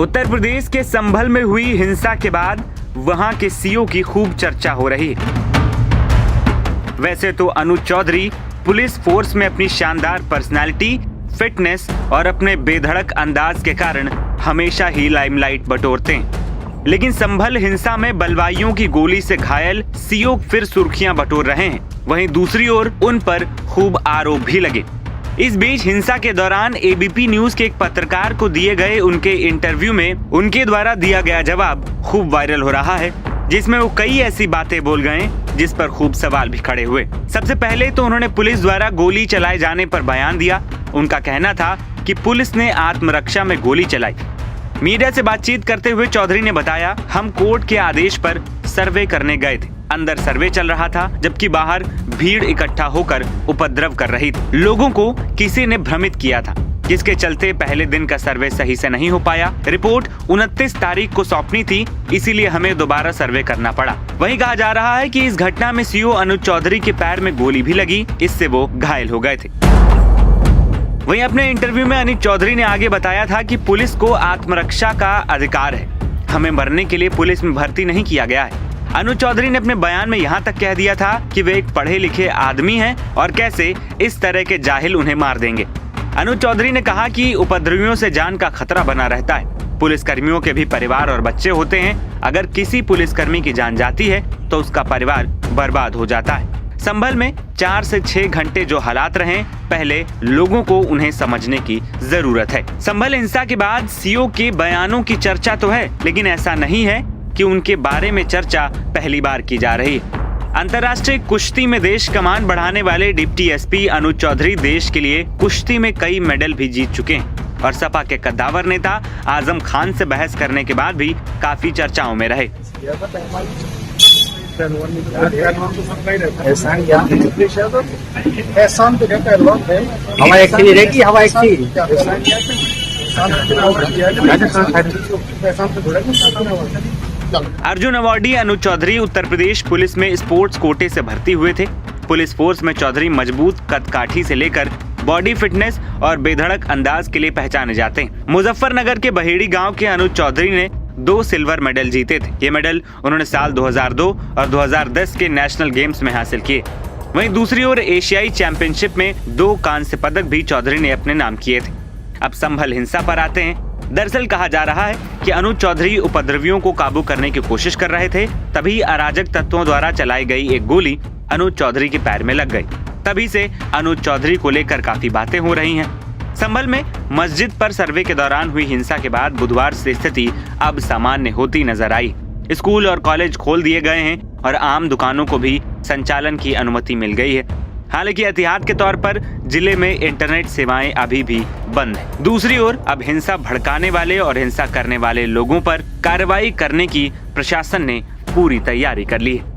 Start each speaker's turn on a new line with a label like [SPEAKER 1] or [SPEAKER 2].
[SPEAKER 1] उत्तर प्रदेश के संभल में हुई हिंसा के बाद वहां के सीओ की खूब चर्चा हो रही है। वैसे तो अनुज चौधरी पुलिस फोर्स में अपनी शानदार पर्सनालिटी, फिटनेस और अपने बेधड़क अंदाज के कारण हमेशा ही लाइमलाइट बटोरते हैं, लेकिन संभल हिंसा में बलवाइयों की गोली से घायल सीओ फिर सुर्खियां बटोर रहे हैं। वहीं दूसरी ओर उन पर खूब आरोप भी लगे। इस बीच हिंसा के दौरान एबीपी न्यूज के एक पत्रकार को दिए गए उनके इंटरव्यू में उनके द्वारा दिया गया जवाब खूब वायरल हो रहा है, जिसमें वो कई ऐसी बातें बोल गए जिस पर खूब सवाल भी खड़े हुए। सबसे पहले तो उन्होंने पुलिस द्वारा गोली चलाए जाने पर बयान दिया। उनका कहना था कि पुलिस ने आत्मरक्षा में गोली चलाई। मीडिया से बातचीत करते हुए चौधरी ने बताया, हम कोर्ट के आदेश पर सर्वे करने गए थे। अंदर सर्वे चल रहा था, जबकि बाहर भीड़ इकट्ठा होकर उपद्रव कर रही थी। लोगों को किसी ने भ्रमित किया था, जिसके चलते पहले दिन का सर्वे सही से नहीं हो पाया। रिपोर्ट 29 तारीख को सौंपनी थी, इसीलिए हमें दोबारा सर्वे करना पड़ा। वहीं कहा जा रहा है कि इस घटना में सीओ अनुज चौधरी के पैर में गोली भी लगी, इससे वो घायल हो गए थे। वहीं अपने इंटरव्यू में अनुज चौधरी ने आगे बताया था कि पुलिस को आत्मरक्षा का अधिकार है, हमें मरने के लिए पुलिस में भर्ती नहीं किया गया है। अनुज चौधरी ने अपने बयान में यहाँ तक कह दिया था कि वे एक पढ़े लिखे आदमी हैं और कैसे इस तरह के जाहिल उन्हें मार देंगे। अनुज चौधरी ने कहा कि उपद्रवियों से जान का खतरा बना रहता है। पुलिसकर्मियों के भी परिवार और बच्चे होते हैं। अगर किसी पुलिसकर्मी की जान जाती है तो उसका परिवार बर्बाद हो जाता है। संभल में 4 से 6 घंटे जो हालात रहे, पहले लोगों को उन्हें समझने की जरूरत है। संभल हिंसा के बाद सीओ के बयानों की चर्चा तो है, लेकिन ऐसा नहीं है कि उनके बारे में चर्चा पहली बार की जा रही है। अंतर्राष्ट्रीय कुश्ती में देश का मान बढ़ाने वाले डिप्टी एसपी अनुज चौधरी देश के लिए कुश्ती में कई मेडल भी जीत चुके हैं और सपा के कद्दावर नेता आजम खान से बहस करने के बाद भी काफी चर्चाओं में रहे। अर्जुन अवार्डी अनुज चौधरी उत्तर प्रदेश पुलिस में स्पोर्ट्स कोटे से भर्ती हुए थे। पुलिस फोर्स में चौधरी मजबूत कदकाठी से लेकर बॉडी फिटनेस और बेधड़क अंदाज के लिए पहचाने जाते हैं। मुजफ्फरनगर के बहेड़ी गांव के अनुज चौधरी ने 2 सिल्वर मेडल जीते थे। ये मेडल उन्होंने साल 2002 और 2010 के नेशनल गेम्स में हासिल किए। वहीं दूसरी ओर एशियाई चैंपियनशिप में 2 कांस्य पदक भी चौधरी ने अपने नाम किए थे। अब संभल हिंसा पर आते हैं। दरअसल कहा जा रहा है कि अनुज चौधरी उपद्रवियों को काबू करने की कोशिश कर रहे थे, तभी अराजक तत्वों द्वारा चलाई गई एक गोली अनुज चौधरी के पैर में लग गई। तभी से अनुज चौधरी को लेकर काफी बातें हो रही हैं। संभल में मस्जिद पर सर्वे के दौरान हुई हिंसा के बाद बुधवार से स्थिति अब सामान्य होती नजर आई। स्कूल और कॉलेज खोल दिए गए हैं और आम दुकानों को भी संचालन की अनुमति मिल गई है। हालांकि एहतियात के तौर पर जिले में इंटरनेट सेवाएं अभी भी बंद है। दूसरी ओर अब हिंसा भड़काने वाले और हिंसा करने वाले लोगों पर कार्रवाई करने की प्रशासन ने पूरी तैयारी कर ली है।